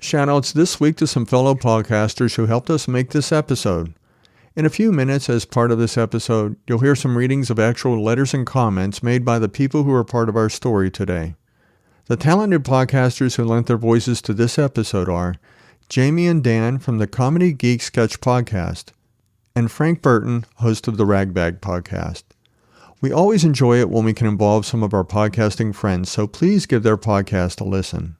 Shoutouts this week to some fellow podcasters who helped us make this episode. In a few minutes, as part of this episode, you'll hear some readings of actual letters and comments made by the people who are part of our story today. The talented podcasters who lent their voices to this episode are Jamie and Dan from the Comedy Geek Sketch Podcast, and Frank Burton, host of the Ragbag Podcast. We always enjoy it when we can involve some of our podcasting friends, so please give their podcast a listen.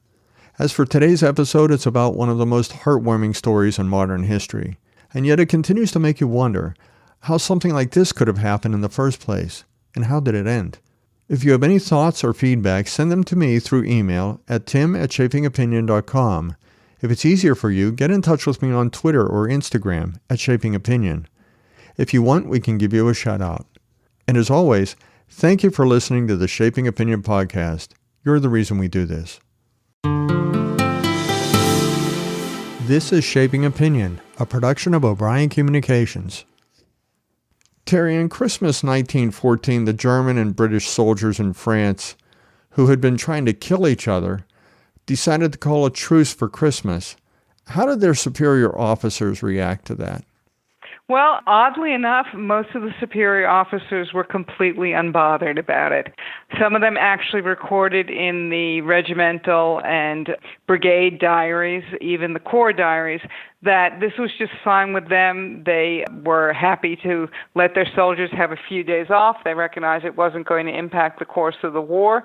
As for today's episode, it's about one of the most heartwarming stories in modern history, and yet it continues to make you wonder how something like this could have happened in the first place, and how did it end? If you have any thoughts or feedback, send them to me through email at tim@shapingopinion.com. If it's easier for you, get in touch with me on Twitter or Instagram at shapingopinion. If you want, we can give you a shout out. And as always, thank you for listening to the Shaping Opinion podcast. You're the reason we do this. This is Shaping Opinion, a production of O'Brien Communications. Terri, in Christmas 1914, the German and British soldiers in France, who had been trying to kill each other, decided to call a truce for Christmas. How did their superior officers react to that? Well, oddly enough, most of the superior officers were completely unbothered about it. Some of them actually recorded in the regimental and brigade diaries, even the corps diaries, that this was just fine with them. They were happy to let their soldiers have a few days off. They recognized it wasn't going to impact the course of the war.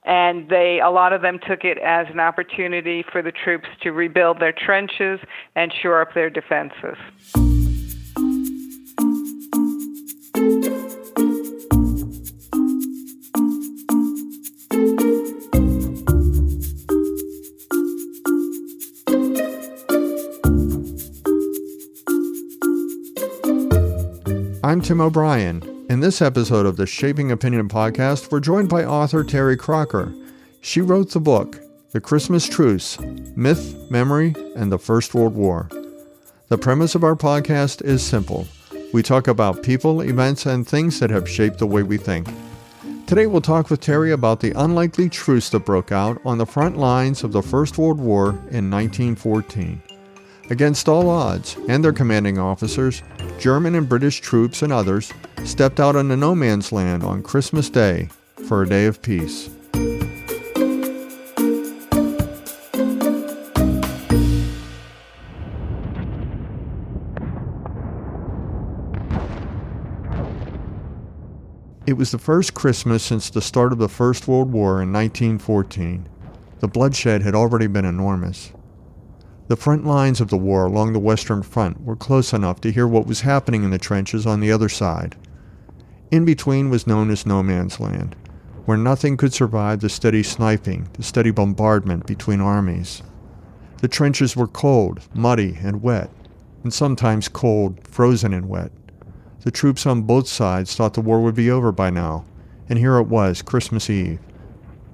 And a lot of them took it as an opportunity for the troops to rebuild their trenches and shore up their defenses. I'm Tim O'Brien. In this episode of the Shaping Opinion podcast, we're joined by author Terri Crocker. She wrote the book, The Christmas Truce, Myth, Memory, and the First World War. The premise of our podcast is simple. We talk about people, events, and things that have shaped the way we think. Today we'll talk with Terri about the unlikely truce that broke out on the front lines of the First World War in 1914. Against all odds, and their commanding officers, German and British troops and others stepped out into no man's land on Christmas Day for a day of peace. It was the first Christmas since the start of the First World War in 1914. The bloodshed had already been enormous. The front lines of the war along the Western Front were close enough to hear what was happening in the trenches on the other side. In between was known as no man's land, where nothing could survive the steady sniping, the steady bombardment between armies. The trenches were cold, muddy, and wet, and sometimes cold, frozen, and wet. The troops on both sides thought the war would be over by now, and here it was, Christmas Eve.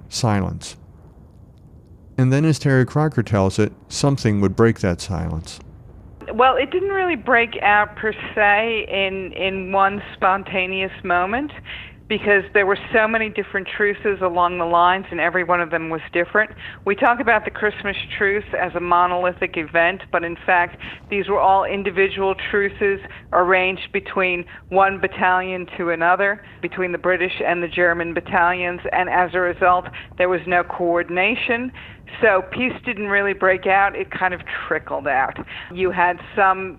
Silence. And then, as Terri Crocker tells it, something would break that silence. Well, it didn't really break out per se in one spontaneous moment, because there were so many different truces along the lines, and every one of them was different. We talk about the Christmas Truce as a monolithic event, but in fact, these were all individual truces arranged between one battalion to another, between the British and the German battalions, and as a result, there was no coordination. So peace didn't really break out, it kind of trickled out. You had some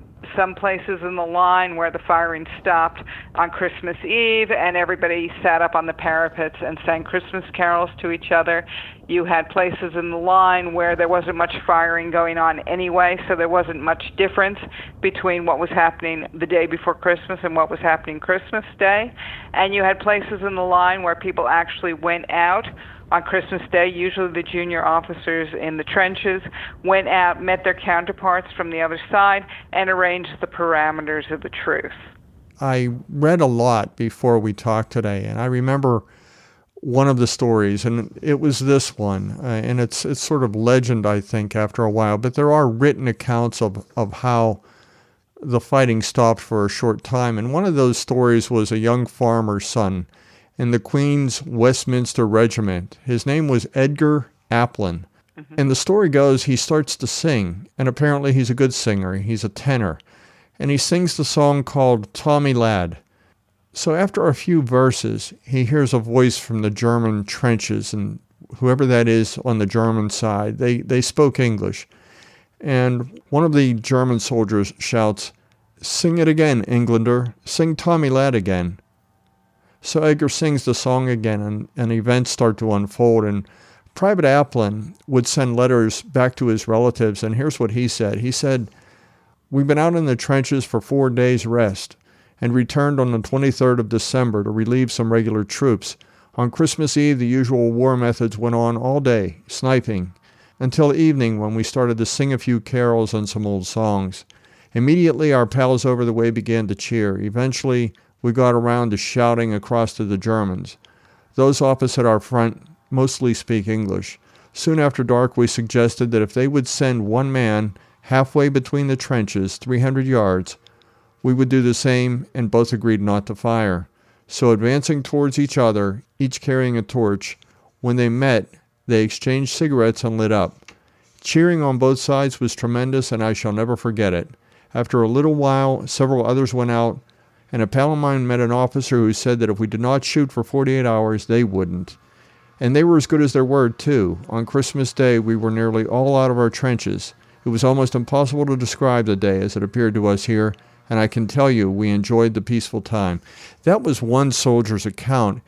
places in the line where the firing stopped on Christmas Eve and everybody sat up on the parapets and sang Christmas carols to each other. You had places in the line where there wasn't much firing going on anyway, so there wasn't much difference between what was happening the day before Christmas and what was happening Christmas Day. And you had places in the line where people actually went out on Christmas Day. Usually the junior officers in the trenches went out, met their counterparts from the other side, and arranged the parameters of the truce. I read a lot before we talked today, and I remember one of the stories, and it was this one, and it's sort of legend, I think, after a while, but there are written accounts of how the fighting stopped for a short time, and one of those stories was a young farmer's son in the Queen's Westminster Regiment. His name was Edgar Aplin. And the story goes, he starts to sing, and apparently he's a good singer. He's a tenor. And he sings the song called Tommy Lad. So after a few verses, he hears a voice from the German trenches, and whoever that is on the German side, they spoke English. And one of the German soldiers shouts, "Sing it again, Englander. Sing Tommy Lad again." So Edgar sings the song again, and events start to unfold. And Private Aplin would send letters back to his relatives, and here's what he said. He said, "We've been out in the trenches for 4 days' rest and returned on the 23rd of December to relieve some regular troops. On Christmas Eve, the usual war methods went on all day, sniping, until evening when we started to sing a few carols and some old songs. Immediately, our pals over the way began to cheer. Eventually, we got around to shouting across to the Germans. Those opposite our front mostly speak English. Soon after dark, we suggested that if they would send one man halfway between the trenches, 300 yards, we would do the same, and both agreed not to fire. So advancing towards each other, each carrying a torch, when they met, they exchanged cigarettes and lit up. Cheering on both sides was tremendous, and I shall never forget it. After a little while, several others went out, and a pal of mine met an officer who said that if we did not shoot for 48 hours, they wouldn't. And they were as good as their word, too. On Christmas Day, we were nearly all out of our trenches. It was almost impossible to describe the day as it appeared to us here, and I can tell you, we enjoyed the peaceful time." That was one soldier's account.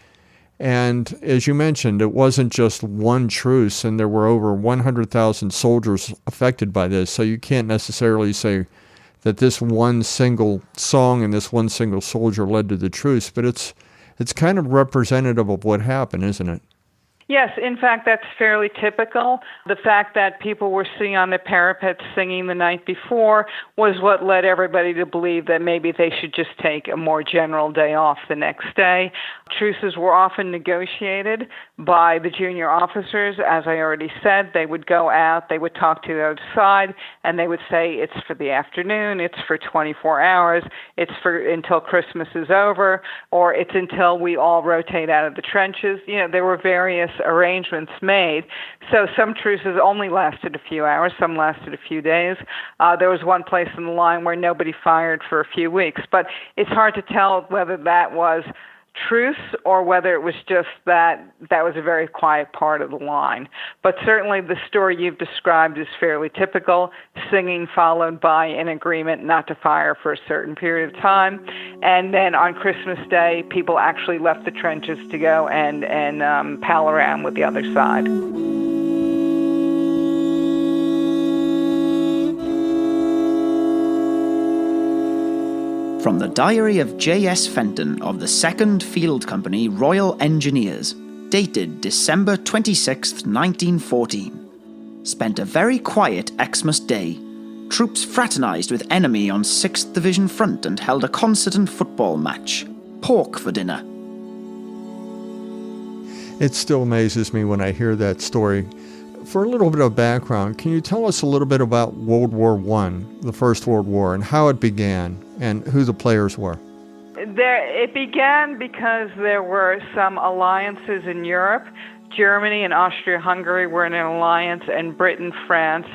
And as you mentioned, it wasn't just one truce, and there were over 100,000 soldiers affected by this. So you can't necessarily say that this one single song and this one single soldier led to the truce, but it's kind of representative of what happened, isn't it? Yes, in fact, that's fairly typical. The fact that people were sitting on the parapets singing the night before was what led everybody to believe that maybe they should just take a more general day off the next day. Truces were often negotiated by the junior officers. As I already said, they would go out, they would talk to the other side, and they would say it's for the afternoon, it's for 24 hours, it's for until Christmas is over, or it's until we all rotate out of the trenches. You know, there were various arrangements made. So some truces only lasted a few hours, some lasted a few days. There was one place in the line where nobody fired for a few weeks. But it's hard to tell whether that was truce or whether it was just that was a very quiet part of the line. But certainly the story you've described is fairly typical, singing followed by an agreement not to fire for a certain period of time. And then on Christmas Day, people actually left the trenches to go and pal around with the other side. From the diary of J.S. Fenton of the 2nd Field Company Royal Engineers, dated December 26, 1914. Spent a very quiet Xmas Day. Troops fraternized with enemy on 6th Division front and held a concert and football match. Pork for dinner. It still amazes me when I hear that story. For a little bit of background, can you tell us a little bit about World War I, the First World War, and how it began, and who the players were? It began because there were some alliances in Europe. Germany and Austria-Hungary were in an alliance, and Britain, France,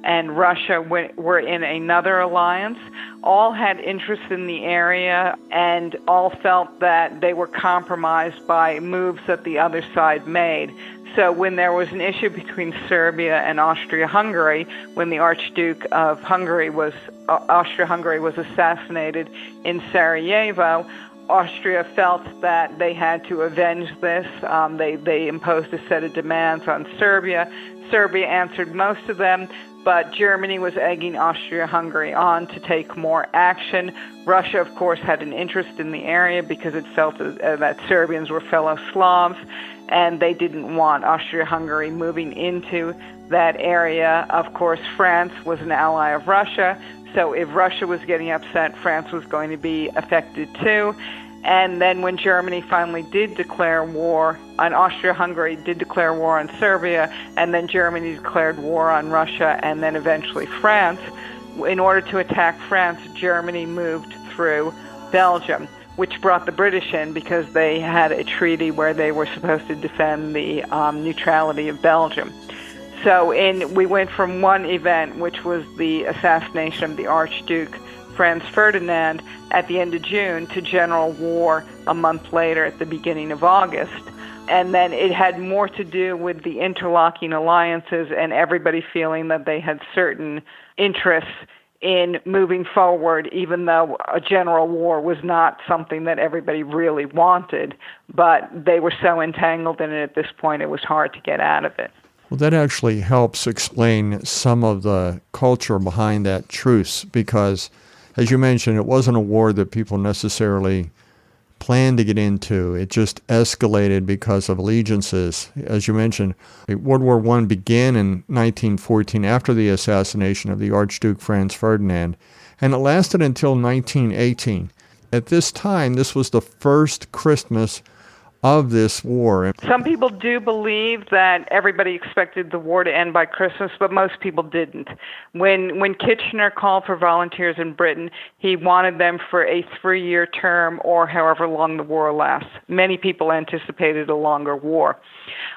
and Russia were in another alliance. All had interest in the area, and all felt that they were compromised by moves that the other side made. So when there was an issue between Serbia and Austria-Hungary, when the Archduke of Austria-Hungary was assassinated in Sarajevo, Austria felt that they had to avenge this. They imposed a set of demands on Serbia. Serbia answered most of them, but Germany was egging Austria-Hungary on to take more action. Russia, of course, had an interest in the area because it felt that Serbians were fellow Slavs, and they didn't want Austria-Hungary moving into that area. Of course, France was an ally of Russia, so if Russia was getting upset, France was going to be affected too. And then when Germany finally did declare war, and Austria-Hungary did declare war on Serbia, and then Germany declared war on Russia, and then eventually France, in order to attack France, Germany moved through Belgium, which brought the British in because they had a treaty where they were supposed to defend the neutrality of Belgium. So we went from one event, which was the assassination of the Archduke Franz Ferdinand at the end of June, to general war a month later at the beginning of August. And then it had more to do with the interlocking alliances and everybody feeling that they had certain interests in moving forward, even though a general war was not something that everybody really wanted. But they were so entangled in it at this point, it was hard to get out of it. Well, that actually helps explain some of the culture behind that truce because, as you mentioned, it wasn't a war that people necessarily planned to get into. It just escalated because of allegiances. As you mentioned, World War I began in 1914 after the assassination of the Archduke Franz Ferdinand, and it lasted until 1918. At this time, this was the first Christmas of this war. Some people do believe that everybody expected the war to end by Christmas, but most people didn't. When Kitchener called for volunteers in Britain, he wanted them for a 3-year term or however long the war lasts. Many people anticipated a longer war.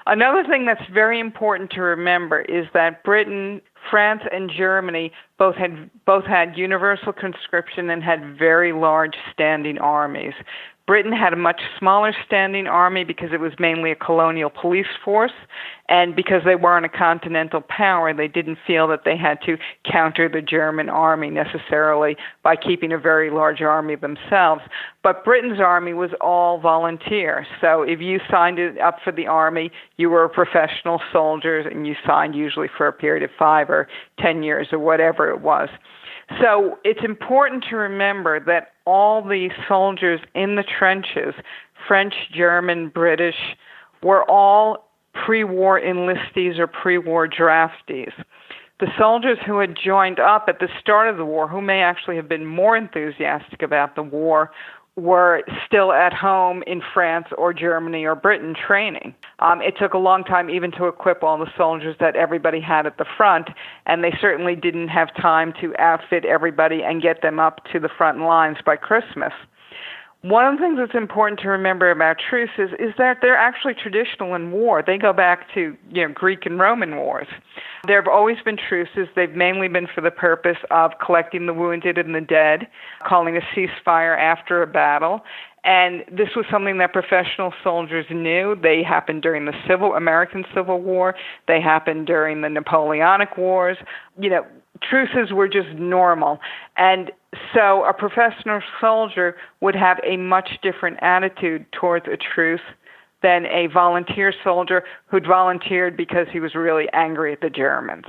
Another thing that's very important to remember is that Britain, France, and Germany both had universal conscription and had very large standing armies. Britain had a much smaller standing army because it was mainly a colonial police force, and because they weren't a continental power, they didn't feel that they had to counter the German army necessarily by keeping a very large army themselves. But Britain's army was all volunteer, so if you signed up for the army, you were a professional soldier, and you signed usually for a period of 5 or 10 years or whatever it was. So it's important to remember that all the soldiers in the trenches, French, German, British, were all pre-war enlistees or pre-war draftees. The soldiers who had joined up at the start of the war, who may actually have been more enthusiastic about the war, were still at home in France or Germany or Britain training. It took a long time even to equip all the soldiers that everybody had at the front, and they certainly didn't have time to outfit everybody and get them up to the front lines by Christmas. One of the things that's important to remember about truces is that they're actually traditional in war. They go back to Greek and Roman wars. There have always been truces. They've mainly been for the purpose of collecting the wounded and the dead, calling a ceasefire after a battle. And this was something that professional soldiers knew. They happened during the American Civil War. They happened during the Napoleonic Wars. Truces were just normal. And so a professional soldier would have a much different attitude towards a truce than a volunteer soldier who'd volunteered because he was really angry at the Germans.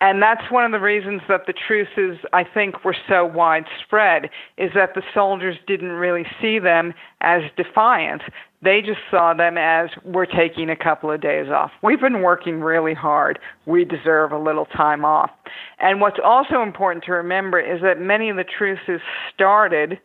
And that's one of the reasons that the truces, I think, were so widespread, is that the soldiers didn't really see them as defiant. They just saw them as, we're taking a couple of days off. We've been working really hard. We deserve a little time off. And what's also important to remember is that many of the truces started,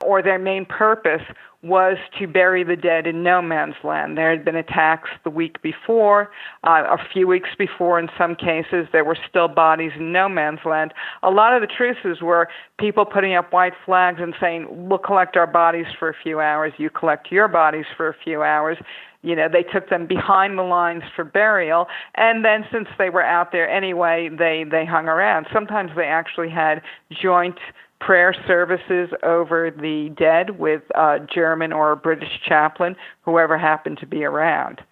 or their main purpose was to bury the dead in no man's land. There had been attacks the week before, a few weeks before in some cases. There were still bodies in no man's land. A lot of the truces were people putting up white flags and saying, we'll collect our bodies for a few hours, you collect your bodies for a few hours. They took them behind the lines for burial, and then since they were out there anyway, they hung around. Sometimes they actually had joint prayer services over the dead with a German or a British chaplain, whoever happened to be around.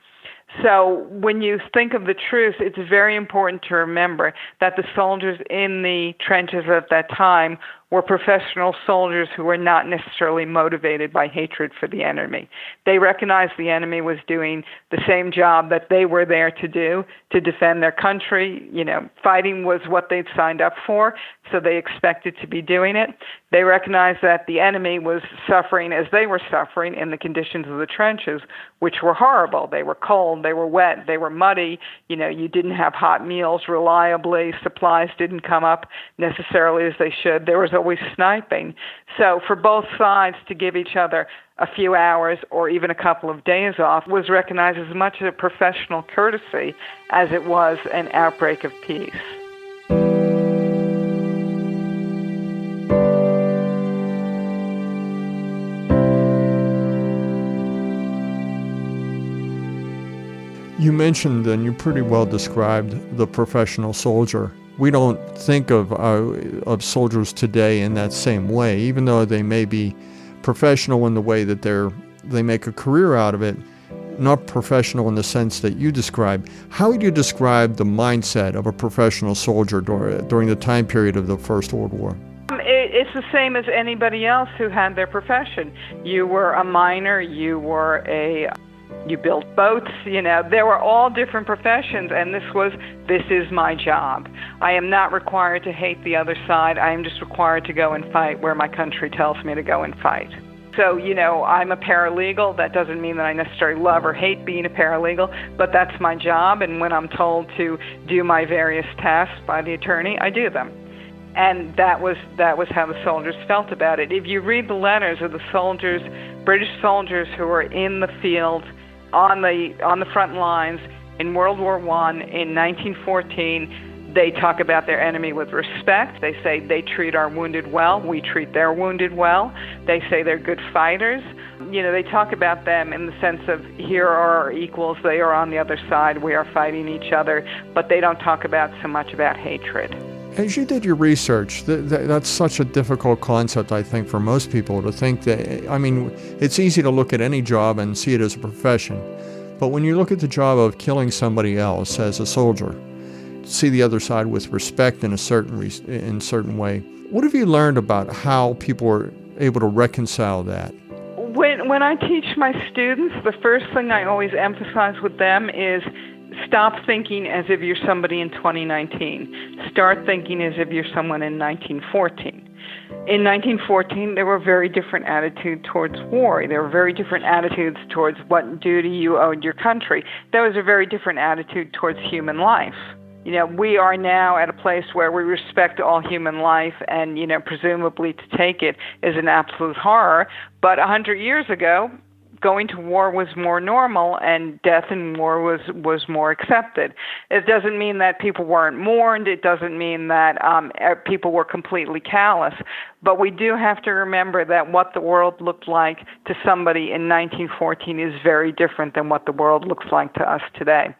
So when you think of the truce, it's very important to remember that the soldiers in the trenches at that time were professional soldiers who were not necessarily motivated by hatred for the enemy. They recognized the enemy was doing the same job that they were there to do, to defend their country. Fighting was what they'd signed up for, so they expected to be doing it. They recognized that the enemy was suffering as they were suffering in the conditions of the trenches, which were horrible. They were cold, they were wet, they were muddy. You didn't have hot meals reliably. Supplies didn't come up necessarily as they should. There was always sniping. So for both sides to give each other a few hours or even a couple of days off was recognized as much a professional courtesy as it was an outbreak of peace. You mentioned, and you pretty well described, the professional soldier. We don't think of soldiers today in that same way, even though they may be professional in the way that they make a career out of it, not professional in the sense that you describe. How would you describe the mindset of a professional soldier during the time period of the First World War? It's the same as anybody else who had their profession. You were a miner, you built boats, there were all different professions, and this is my job. I am not required to hate the other side. I am just required to go and fight where my country tells me to go and fight. So, I'm a paralegal. That doesn't mean that I necessarily love or hate being a paralegal, but that's my job, and when I'm told to do my various tasks by the attorney, I do them. And that was how the soldiers felt about it. If you read the letters of the soldiers, British soldiers who were in the field, on the front lines in World War I in 1914, they talk about their enemy with respect. They say they treat our wounded well, we treat their wounded well. They say they're good fighters. They talk about them in the sense of, here are our equals, they are on the other side, we are fighting each other, but they don't talk so much about hatred. As you did your research, that's such a difficult concept, I think, for most people to think that. It's easy to look at any job and see it as a profession. But when you look at the job of killing somebody else as a soldier, see the other side with respect in a certain way, what have you learned about how people are able to reconcile that? When I teach my students, the first thing I always emphasize with them is, stop thinking as if you're somebody in 2019. Start thinking as if you're someone in 1914. In 1914, there were very different attitudes towards war. There were very different attitudes towards what duty you owed your country. There was a very different attitude towards human life. We are now at a place where we respect all human life, and, presumably to take it is an absolute horror. But 100 years ago, going to war was more normal, and death in war was more accepted. It doesn't mean that people weren't mourned. It doesn't mean that people were completely callous. But we do have to remember that what the world looked like to somebody in 1914 is very different than what the world looks like to us today.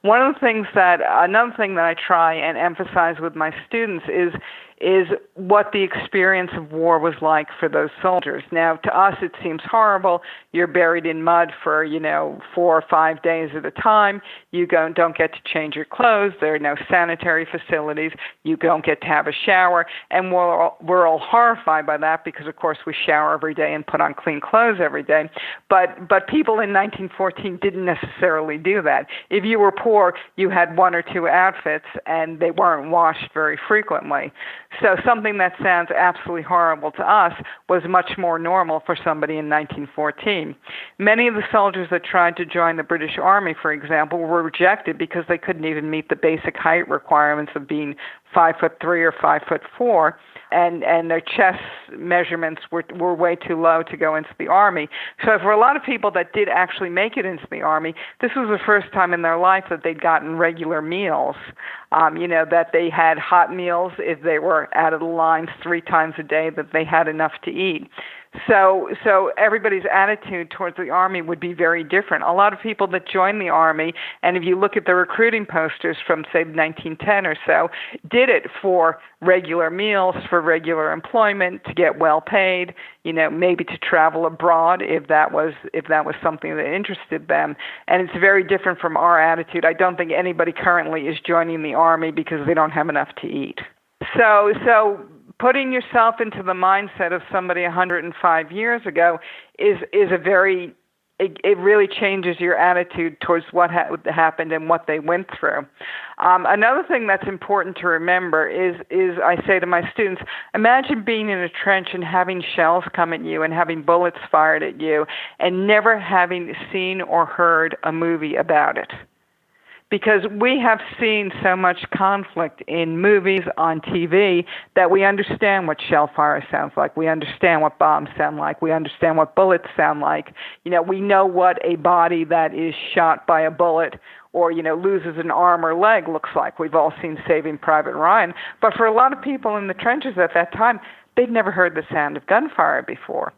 Another thing that I try and emphasize with my students is what the experience of war was like for those soldiers. Now, to us, it seems horrible. You're buried in mud for, 4 or 5 days at a time. You don't get to change your clothes. There are no sanitary facilities. You don't get to have a shower. And we're all horrified by that because, of course, we shower every day and put on clean clothes every day. But people in 1914 didn't necessarily do that. If you were poor, you had 1 or 2 outfits, and they weren't washed very frequently. So something that sounds absolutely horrible to us was much more normal for somebody in 1914. Many of the soldiers that tried to join the British Army, for example, were rejected because they couldn't even meet the basic height requirements of being 5'3" or 5'4", and their chest measurements were way too low to go into the Army. So for a lot of people that did actually make it into the Army, this was the first time in their life that they'd gotten regular meals. That they had hot meals if they were out of the lines 3 times a day, that they had enough to eat. So everybody's attitude towards the Army would be very different. A lot of people that joined the Army, and if you look at the recruiting posters from, say, 1910 or so, did it for regular meals, for regular employment, to get well paid, maybe to travel abroad if that was something that interested them. And it's very different from our attitude. I don't think anybody currently is joining the Army because they don't have enough to eat. So putting yourself into the mindset of somebody 105 years ago is a very, it really changes your attitude towards what happened and what they went through. Another thing that's important to remember is I say to my students, imagine being in a trench and having shells come at you and having bullets fired at you and never having seen or heard a movie about it. Because we have seen so much conflict in movies, on TV, that we understand what shell fire sounds like. We understand what bombs sound like. We understand what bullets sound like. We know what a body that is shot by a bullet or, loses an arm or leg looks like. We've all seen Saving Private Ryan. But for a lot of people in the trenches at that time, they'd never heard the sound of gunfire before.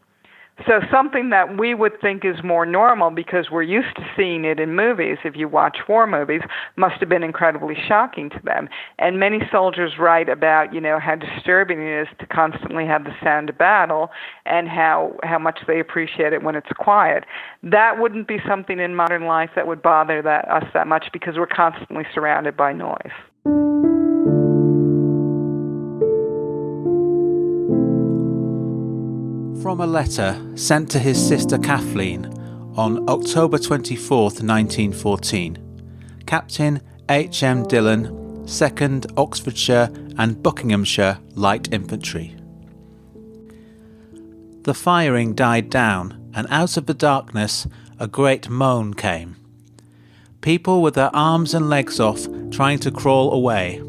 So something that we would think is more normal because we're used to seeing it in movies, if you watch war movies, must have been incredibly shocking to them. And many soldiers write about, how disturbing it is to constantly have the sound of battle and how much they appreciate it when it's quiet. That wouldn't be something in modern life that would bother us that much because we're constantly surrounded by noise. From a letter sent to his sister Kathleen on October 24th, 1914, Captain H.M. Dillon, 2nd Oxfordshire and Buckinghamshire Light Infantry. The firing died down, and out of the darkness a great moan came. People with their arms and legs off, trying to crawl away.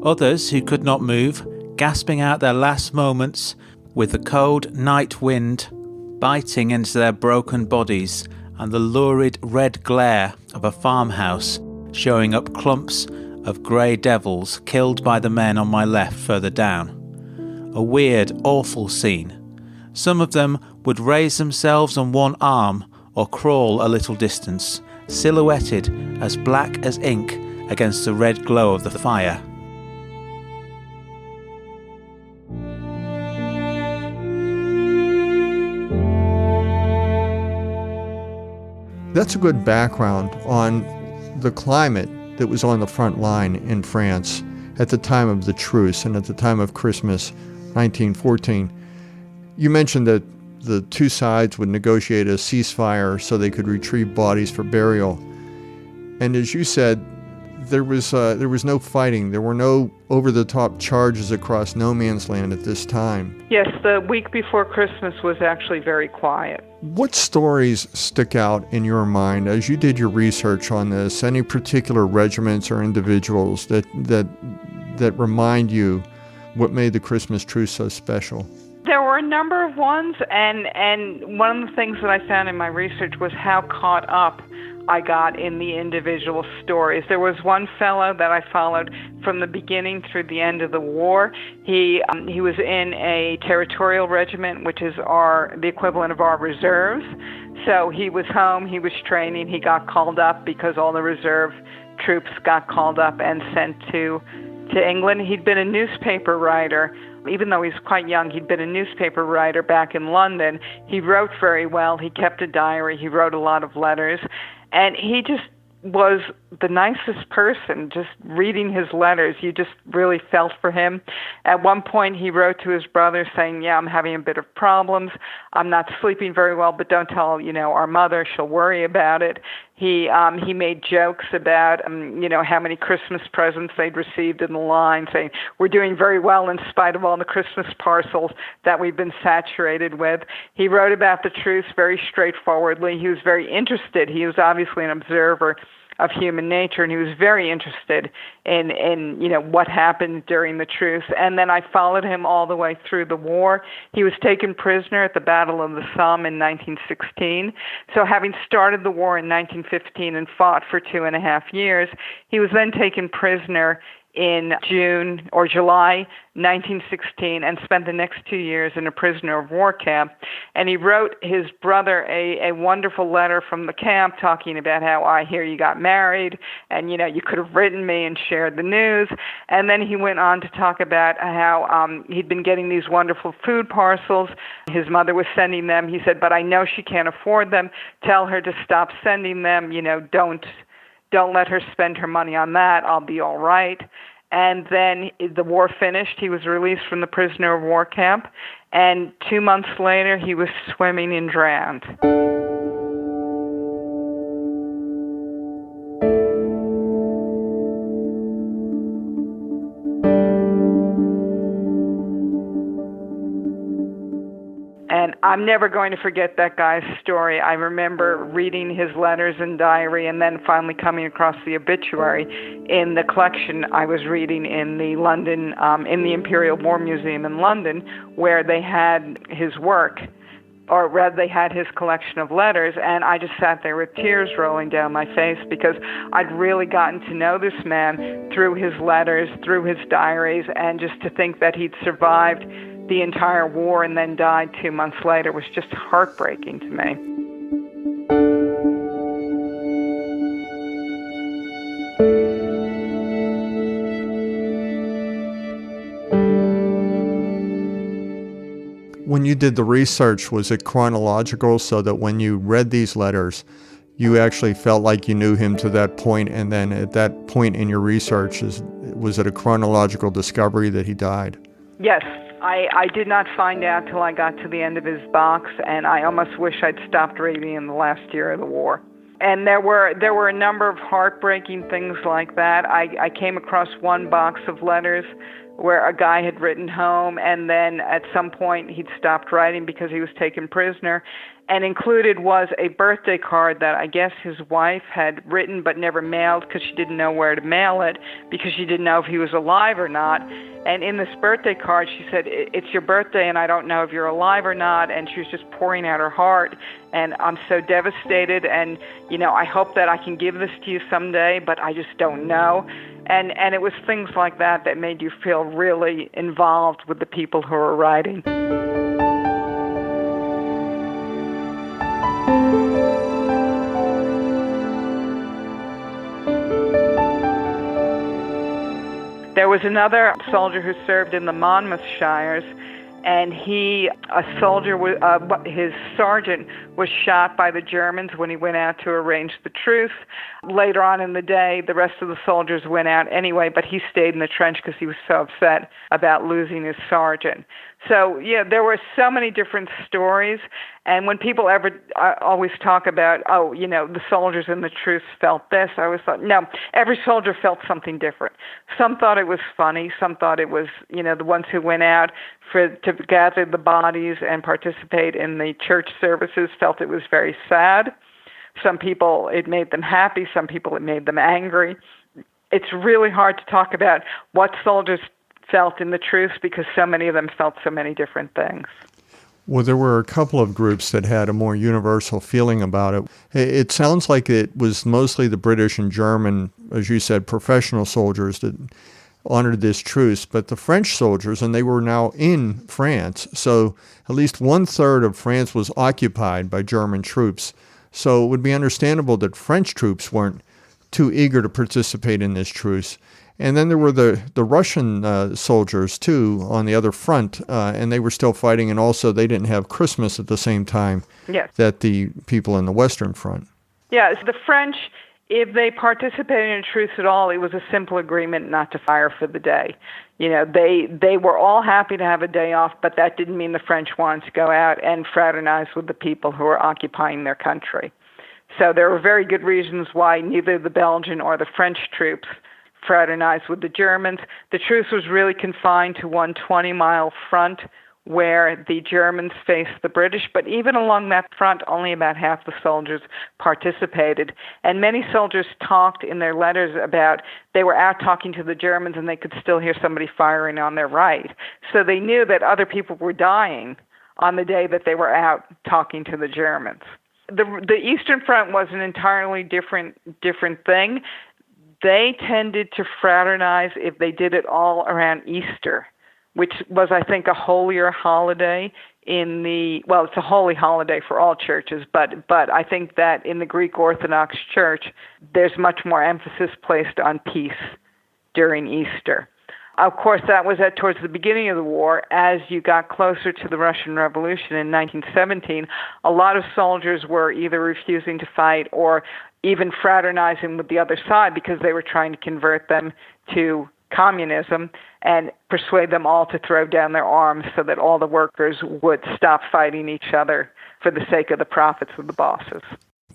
Others who could not move, gasping out their last moments, with the cold night wind biting into their broken bodies and the lurid red glare of a farmhouse showing up clumps of grey devils killed by the men on my left further down. A weird, awful scene. Some of them would raise themselves on one arm or crawl a little distance, silhouetted as black as ink against the red glow of the fire. That's a good background on the climate that was on the front line in France at the time of the truce and at the time of Christmas 1914. You mentioned that the two sides would negotiate a ceasefire so they could retrieve bodies for burial. And as you said, there was no fighting. There were no over-the-top charges across no man's land at this time. Yes, the week before Christmas was actually very quiet. What stories stick out in your mind as you did your research on this? Any particular regiments or individuals that remind you what made the Christmas Truce so special? There were a number of ones, and one of the things that I found in my research was how caught up I got in the individual stories. There was one fellow that I followed from the beginning through the end of the war. He was in a territorial regiment, which is the equivalent of our reserves. So he was home, he was training, he got called up because all the reserve troops got called up and sent to England. He'd been a newspaper writer. Even though he was quite young, he'd been a newspaper writer back in London. He wrote very well. He kept a diary. He wrote a lot of letters. And he just was the nicest person. Just reading his letters, you just really felt for him. At one point, he wrote to his brother saying, I'm having a bit of problems. I'm not sleeping very well, but don't tell, our mother. She'll worry about it. He made jokes about, how many Christmas presents they'd received in the line, saying, we're doing very well in spite of all the Christmas parcels that we've been saturated with. He wrote about the truce very straightforwardly. He was very interested. He was obviously an observer of human nature, and he was very interested in what happened during the truce. And then I followed him all the way through the war. He was taken prisoner at the Battle of the Somme in 1916. So having started the war in 1915 and fought for 2.5 years, he was then taken prisoner in June or July 1916 and spent the next 2 years in a prisoner of war camp. And he wrote his brother a wonderful letter from the camp talking about how, I hear you got married and, you could have written me and shared the news. And then he went on to talk about how he'd been getting these wonderful food parcels. His mother was sending them. He said, but I know she can't afford them. Tell her to stop sending them. Don't let her spend her money on that. I'll be all right. And then the war finished. He was released from the prisoner of war camp. And 2 months later, he was swimming and drowned. And I'm never going to forget that guy's story. I remember reading his letters and diary and then finally coming across the obituary in the collection I was reading in the London, in the Imperial War Museum in London, where they had his work, or rather they had his collection of letters, and I just sat there with tears rolling down my face because I'd really gotten to know this man through his letters, through his diaries, and just to think that he'd survived the entire war and then died 2 months later was just heartbreaking to me. When you did the research, was it chronological so that when you read these letters, you actually felt like you knew him to that point, and then at that point in your research, was it a chronological discovery that he died? Yes. I did not find out till I got to the end of his box, and I almost wish I'd stopped reading in the last year of the war. And there were a number of heartbreaking things like that. I came across one box of letters where a guy had written home, and then at some point he'd stopped writing because he was taken prisoner. And included was a birthday card that I guess his wife had written but never mailed because she didn't know where to mail it because she didn't know if he was alive or not. And in this birthday card, she said, "It's your birthday and I don't know if you're alive or not." And she was just pouring out her heart. And I'm so devastated, and, I hope that I can give this to you someday, but I just don't know. And it was things like that that made you feel really involved with the people who were writing. There was another soldier who served in the Monmouthshires, and his sergeant was shot by the Germans when he went out to arrange the truce. Later on in the day, the rest of the soldiers went out anyway, but he stayed in the trench because he was so upset about losing his sergeant. So, yeah, there were so many different stories, and when people always talk about, the soldiers in the truce felt this, I always thought, no, every soldier felt something different. Some thought it was funny, some thought it was, the ones who went out to gather the bodies and participate in the church services felt it was very sad. Some people, it made them happy, some people it made them angry. It's really hard to talk about what soldiers felt in the truce because so many of them felt so many different things. Well, there were a couple of groups that had a more universal feeling about it. It sounds like it was mostly the British and German, as you said, professional soldiers that honored this truce, but the French soldiers, and they were now in France, so at least 1/3 of France was occupied by German troops. So it would be understandable that French troops weren't too eager to participate in this truce. And then there were the Russian soldiers, too, on the other front, and they were still fighting, and also they didn't have Christmas at the same time that the people in the Western Front. Yes, the French, if they participated in a truce at all, it was a simple agreement not to fire for the day. They were all happy to have a day off, but that didn't mean the French wanted to go out and fraternize with the people who were occupying their country. So there were very good reasons why neither the Belgian or the French troops fraternized with the Germans. The truce was really confined to one 20-mile front where the Germans faced the British, but even along that front, only about half the soldiers participated. And many soldiers talked in their letters about they were out talking to the Germans and they could still hear somebody firing on their right. So they knew that other people were dying on the day that they were out talking to the Germans. The Eastern Front was an entirely different thing. They tended to fraternize if they did it all around Easter, which was, I think, a holier holiday it's a holy holiday for all churches, but I think that in the Greek Orthodox Church, there's much more emphasis placed on peace during Easter. Of course, that was towards the beginning of the war. As you got closer to the Russian Revolution in 1917, a lot of soldiers were either refusing to fight or even fraternizing with the other side because they were trying to convert them to communism and persuade them all to throw down their arms so that all the workers would stop fighting each other for the sake of the profits of the bosses.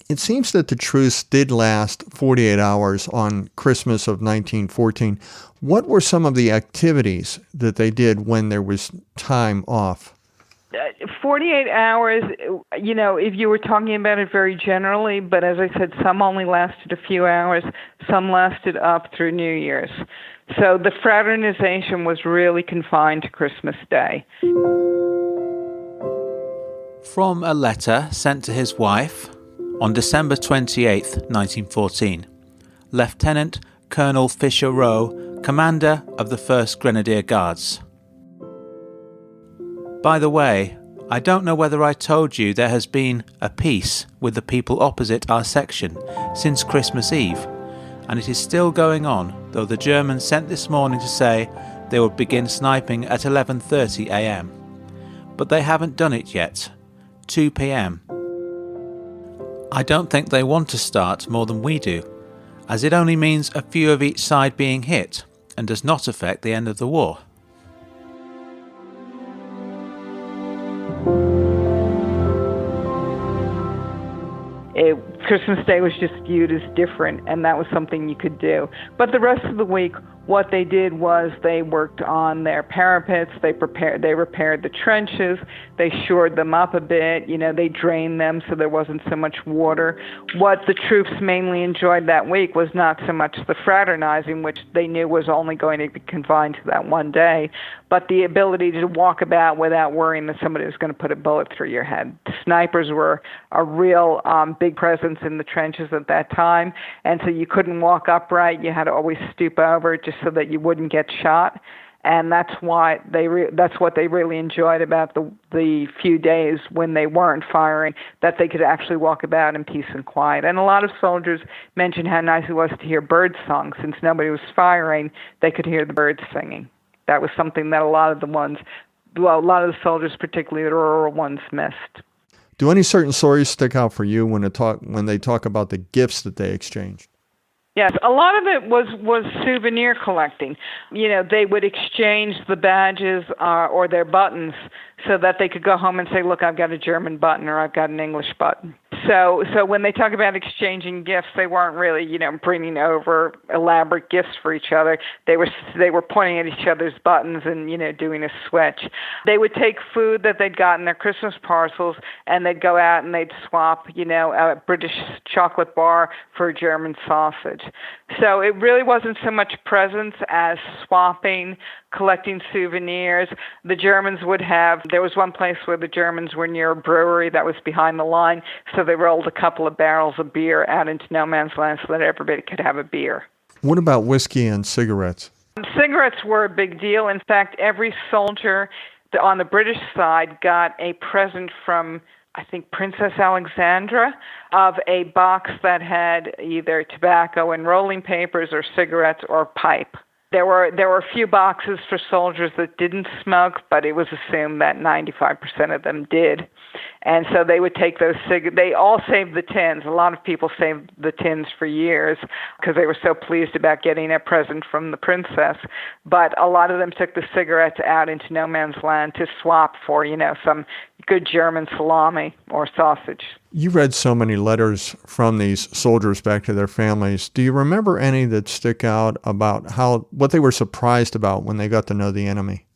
It seems that the truce did last 48 hours on Christmas of 1914. What were some of the activities that they did when there was time off? 48 hours, if you were talking about it very generally, but as I said, some only lasted a few hours, some lasted up through New Year's. So the fraternization was really confined to Christmas Day. From a letter sent to his wife on December 28, 1914, Lieutenant Colonel Fisher Rowe, Commander of the 1st Grenadier Guards. By the way, I don't know whether I told you there has been a peace with the people opposite our section since Christmas Eve, and it is still going on, though the Germans sent this morning to say they would begin sniping at 11:30 a.m. But they haven't done it yet. 2 p.m. I don't think they want to start more than we do, as it only means a few of each side being hit, and does not affect the end of the war. Christmas Day was just viewed as different, and that was something you could do. But the rest of the week, what they did was they worked on their parapets, they repaired the trenches, they shored them up a bit, they drained them so there wasn't so much water. What the troops mainly enjoyed that week was not so much the fraternizing, which they knew was only going to be confined to that one day, but the ability to walk about without worrying that somebody was going to put a bullet through your head. Snipers were a real big presence in the trenches at that time, and so you couldn't walk upright. You had to always stoop over just so that you wouldn't get shot. And that's why that's what they really enjoyed about the few days when they weren't firing, that they could actually walk about in peace and quiet. And a lot of soldiers mentioned how nice it was to hear bird song. Since nobody was firing, they could hear the birds singing. That was something that a lot of the soldiers, particularly the rural ones, missed. Do any certain stories stick out for you when they talk about the gifts that they exchanged? Yes, a lot of it was souvenir collecting. They would exchange the badges or their buttons so that they could go home and say, look, I've got a German button or I've got an English button. So when they talk about exchanging gifts, they weren't really, bringing over elaborate gifts for each other. They were pointing at each other's buttons and, doing a switch. They would take food that they'd got in their Christmas parcels and they'd go out and they'd swap, a British chocolate bar for a German sausage. So it really wasn't so much presents as swapping, collecting souvenirs. The Germans there was one place where the Germans were near a brewery that was behind the line, so they rolled a couple of barrels of beer out into no man's land so that everybody could have a beer. What about whiskey and cigarettes? Cigarettes were a big deal. In fact, every soldier on the British side got a present from, I think, Princess Alexandra, of a box that had either tobacco and rolling papers or cigarettes or pipe. There were a few boxes for soldiers that didn't smoke, but it was assumed that 95% of them did. And so they would take those they all saved the tins. A lot of people saved the tins for years because they were so pleased about getting a present from the princess. But a lot of them took the cigarettes out into no man's land to swap for, some good German salami or sausage. You read so many letters from these soldiers back to their families. Do you remember any that stick out about what they were surprised about when they got to know the enemy?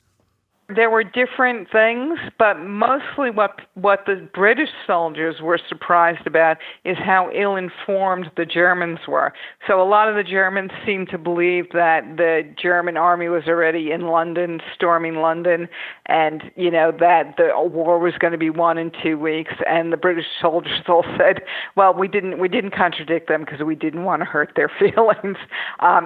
There were different things, but mostly what the British soldiers were surprised about is how ill-informed the Germans were. So a lot of the Germans seemed to believe that the German army was already in London, storming London, and, that the war was going to be won in 2 weeks. And the British soldiers all said, well, we didn't contradict them because we didn't want to hurt their feelings.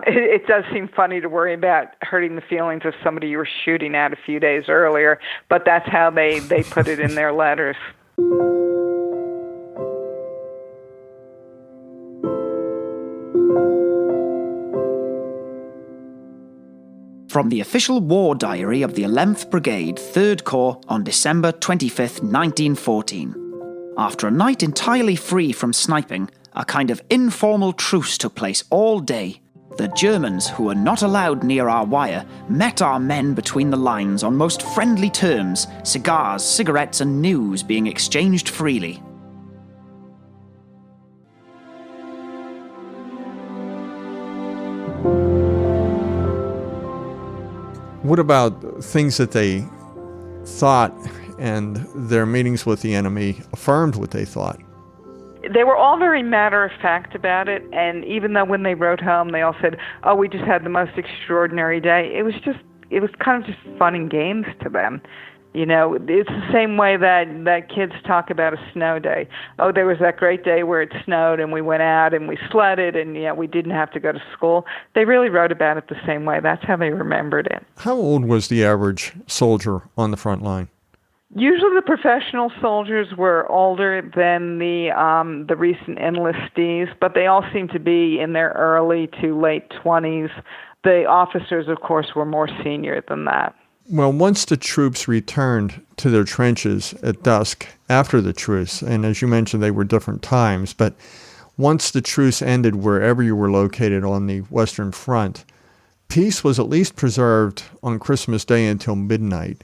It does seem funny to worry about hurting the feelings of somebody you were shooting at a few days earlier, but that's how they put it in their letters. From the official war diary of the 11th Brigade, 3rd Corps on December 25th, 1914. After a night entirely free from sniping, a kind of informal truce took place all day. The Germans, who were not allowed near our wire, met our men between the lines on most friendly terms, cigars, cigarettes, and news being exchanged freely. What about things that they thought and their meetings with the enemy affirmed what they thought? They were all very matter-of-fact about it, and even though when they wrote home, they all said, oh, we just had the most extraordinary day, it was kind of just fun and games to them. It's the same way that kids talk about a snow day. Oh, there was that great day where it snowed, and we went out, and we sledded, and we didn't have to go to school. They really wrote about it the same way. That's how they remembered it. How old was the average soldier on the front line? Usually the professional soldiers were older than the recent enlistees, but they all seemed to be in their early to late 20s. The officers, of course, were more senior than that. Well, once the troops returned to their trenches at dusk after the truce, and as you mentioned, they were different times, but once the truce ended wherever you were located on the Western Front, peace was at least preserved on Christmas Day until midnight.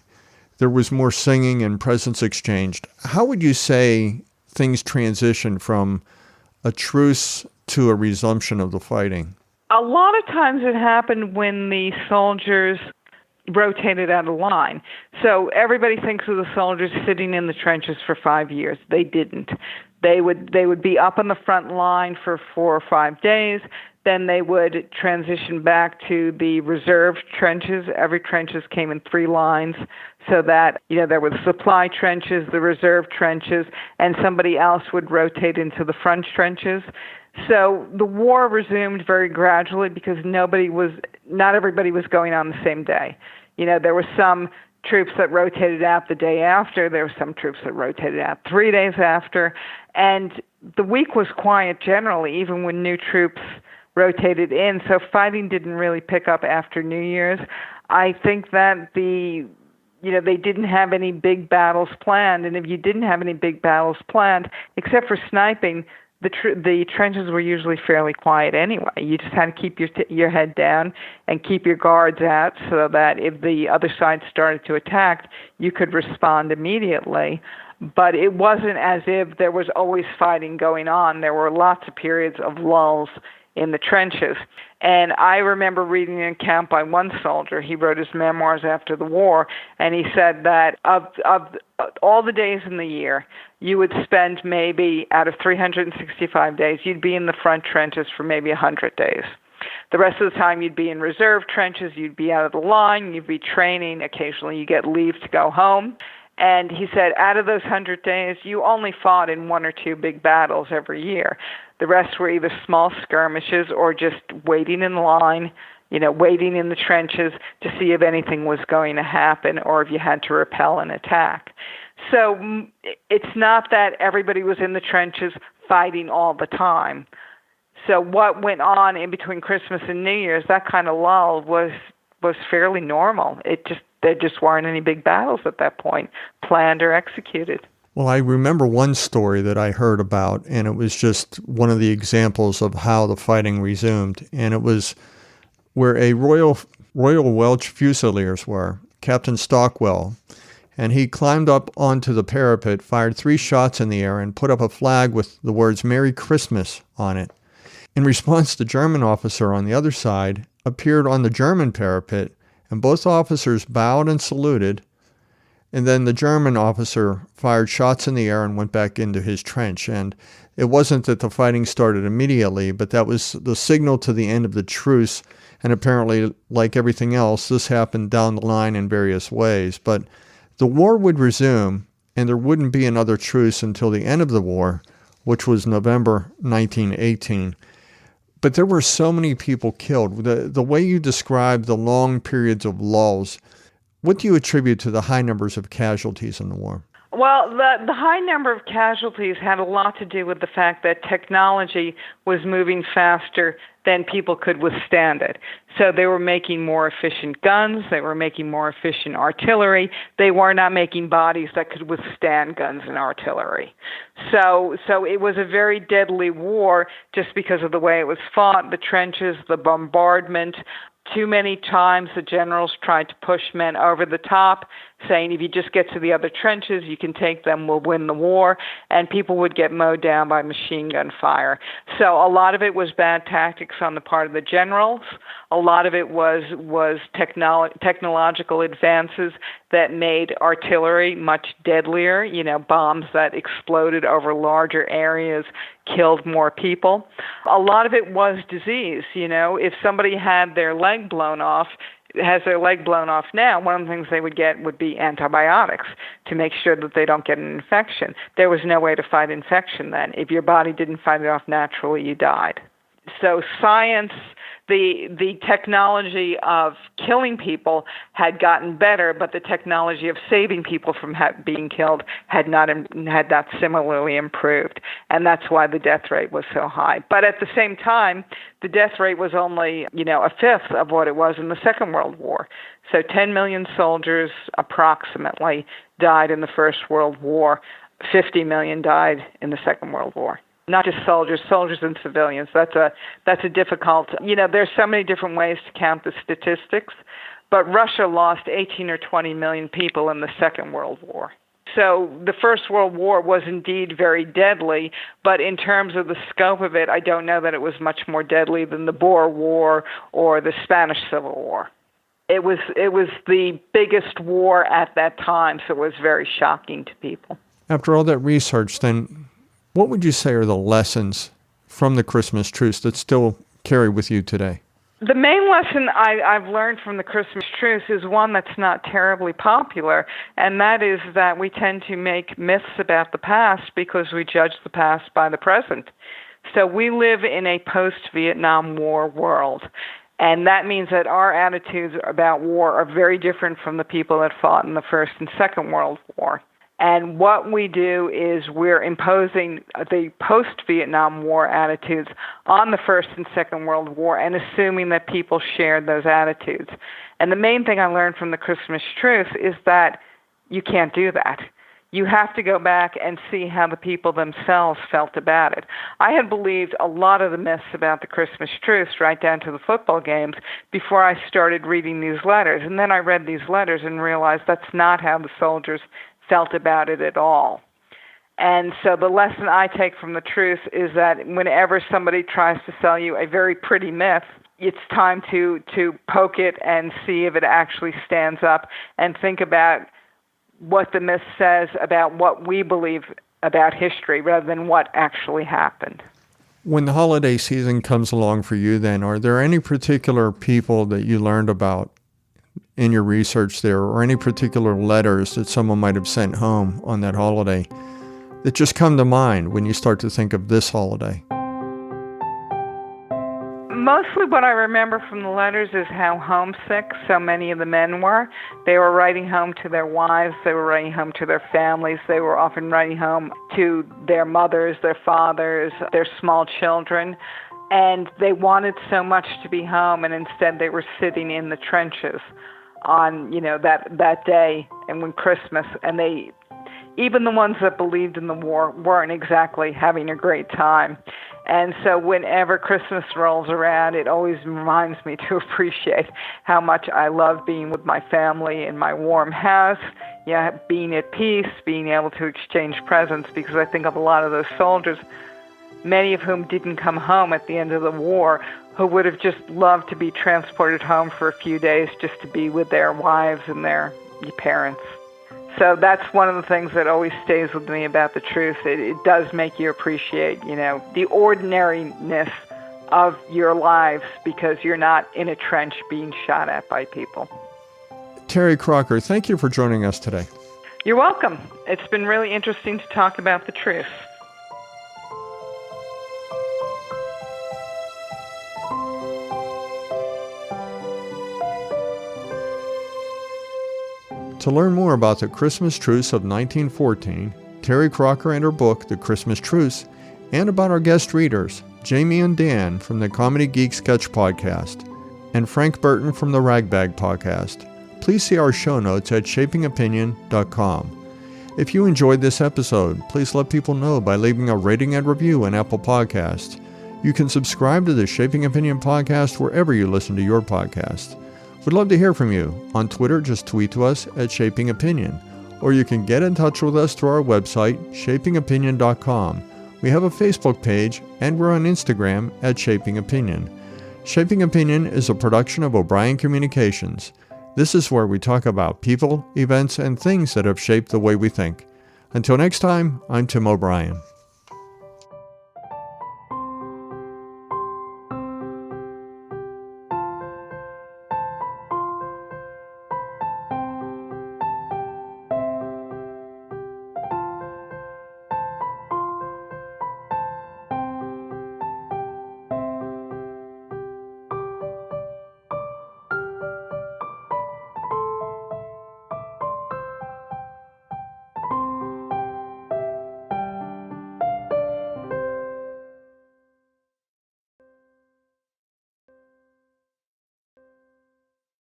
There was more singing and presents exchanged. How would you say things transitioned from a truce to a resumption of the fighting? A lot of times it happened when the soldiers rotated out of line. So everybody thinks of the soldiers sitting in the trenches for 5 years. They didn't. They would be up on the front line for 4 or 5 days. Then they would transition back to the reserve trenches. Every trenches came in 3 lines, so that there were the supply trenches, the reserve trenches, and somebody else would rotate into the front trenches. So the war resumed very gradually because not everybody was going on the same day. There were some troops that rotated out the day after. There were some troops that rotated out 3 days after. And the week was quiet generally, even when new troops rotated in. So fighting didn't really pick up after New Year's. I think that they didn't have any big battles planned. And if you didn't have any big battles planned, except for sniping, the trenches were usually fairly quiet anyway. You just had to keep your head down and keep your guards out so that if the other side started to attack, you could respond immediately. But it wasn't as if there was always fighting going on. There were lots of periods of lulls in the trenches. And I remember reading an account by one soldier. He wrote his memoirs after the war, and he said that of all the days in the year, you would spend maybe out of 365 days, you'd be in the front trenches for maybe 100 days. The rest of the time you'd be in reserve trenches, you'd be out of the line, you'd be training, occasionally you get leave to go home. And he said out of those 100 days, you only fought in 1 or 2 big battles every year. The rest were either small skirmishes or just waiting in line, waiting in the trenches to see if anything was going to happen or if you had to repel an attack. So it's not that everybody was in the trenches fighting all the time. So what went on in between Christmas and New Year's, that kind of lull was fairly normal. There just weren't any big battles at that point, planned or executed. Well, I remember one story that I heard about, and it was just one of the examples of how the fighting resumed. And it was where a Royal Welsh Fusiliers were, Captain Stockwell. And he climbed up onto the parapet, fired 3 shots in the air, and put up a flag with the words "Merry Christmas" on it. In response, the German officer on the other side appeared on the German parapet, and both officers bowed and saluted. And then the German officer fired shots in the air and went back into his trench. And it wasn't that the fighting started immediately, but that was the signal to the end of the truce. And apparently, like everything else, this happened down the line in various ways. But the war would resume, and there wouldn't be another truce until the end of the war, which was November 1918. But there were so many people killed. The way you described the long periods of lulls, what do you attribute to the high numbers of casualties in the war? Well, the high number of casualties had a lot to do with the fact that technology was moving faster than people could withstand it. So they were making more efficient guns, they were making more efficient artillery, they were not making bodies that could withstand guns and artillery. So it was a very deadly war just because of the way it was fought, the trenches, the bombardment. Too many times the generals tried to push men over the top, saying if you just get to the other trenches, you can take them, we'll win the war, and people would get mowed down by machine gun fire. So a lot of it was bad tactics on the part of the generals. A lot of it was technological advances that made artillery much deadlier, bombs that exploded over larger areas, killed more people. A lot of it was disease, if somebody had their leg blown off, has their leg blown off now, one of the things they would get would be antibiotics to make sure that they don't get an infection. There was no way to fight infection then. If your body didn't fight it off naturally, you died. So science, the technology of killing people had gotten better, but the technology of saving people from being killed had not similarly improved, and that's why the death rate was so high. But at the same time, the death rate was only, a fifth of what it was in the Second World War. So 10 million soldiers approximately died in the First World War. 50 million died in the Second World War. Not just soldiers and civilians. That's a difficult, there's so many different ways to count the statistics, but Russia lost 18 or 20 million people in the Second World War. So the First World War was indeed very deadly, but in terms of the scope of it, I don't know that it was much more deadly than the Boer War or the Spanish Civil War. It was the biggest war at that time, so it was very shocking to people. After all that research, then, what would you say are the lessons from the Christmas Truce that still carry with you today? The main lesson I've learned from the Christmas Truce is one that's not terribly popular, and that is that we tend to make myths about the past because we judge the past by the present. So we live in a post-Vietnam War world, and that means that our attitudes about war are very different from the people that fought in the First and Second World War. And what we do is we're imposing the post-Vietnam War attitudes on the First and Second World War and assuming that people shared those attitudes. And the main thing I learned from the Christmas Truce is that you can't do that. You have to go back and see how the people themselves felt about it. I had believed a lot of the myths about the Christmas Truce, right down to the football games, before I started reading these letters. And then I read these letters and realized that's not how the soldiers felt about it at all. And so the lesson I take from the truce is that whenever somebody tries to sell you a very pretty myth, it's time to poke it and see if it actually stands up and think about what the myth says about what we believe about history rather than what actually happened. When the holiday season comes along for you then, are there any particular people that you learned about in your research there, or any particular letters that someone might have sent home on that holiday that just come to mind when you start to think of this holiday? Mostly what I remember from the letters is how homesick so many of the men were. They were writing home to their wives, they were writing home to their families, they were often writing home to their mothers, their fathers, their small children, and they wanted so much to be home, and instead they were sitting in the trenches on, that day and when Christmas, and even the ones that believed in the war weren't exactly having a great time. And so whenever Christmas rolls around, it always reminds me to appreciate how much I love being with my family in my warm house, being at peace, being able to exchange presents, because I think of a lot of those soldiers, many of whom didn't come home at the end of the war, who would have just loved to be transported home for a few days just to be with their wives and their parents. So that's one of the things that always stays with me about the truth. It does make you appreciate, the ordinariness of your lives because you're not in a trench being shot at by people. Terri Crocker, thank you for joining us today. You're welcome. It's been really interesting to talk about the truth. To learn more about the Christmas Truce of 1914, Terri Crocker and her book, The Christmas Truce, and about our guest readers, Jamie and Dan from the Comedy Geek Sketch Podcast, and Frank Burton from the Ragbag Podcast, please see our show notes at shapingopinion.com. If you enjoyed this episode, please let people know by leaving a rating and review on Apple Podcasts. You can subscribe to the Shaping Opinion Podcast wherever you listen to your podcast. We'd love to hear from you. On Twitter, just tweet to us at Shaping Opinion, or you can get in touch with us through our website, shapingopinion.com. We have a Facebook page, and we're on Instagram at Shaping Opinion. Shaping Opinion is a production of O'Brien Communications. This is where we talk about people, events, and things that have shaped the way we think. Until next time, I'm Tim O'Brien.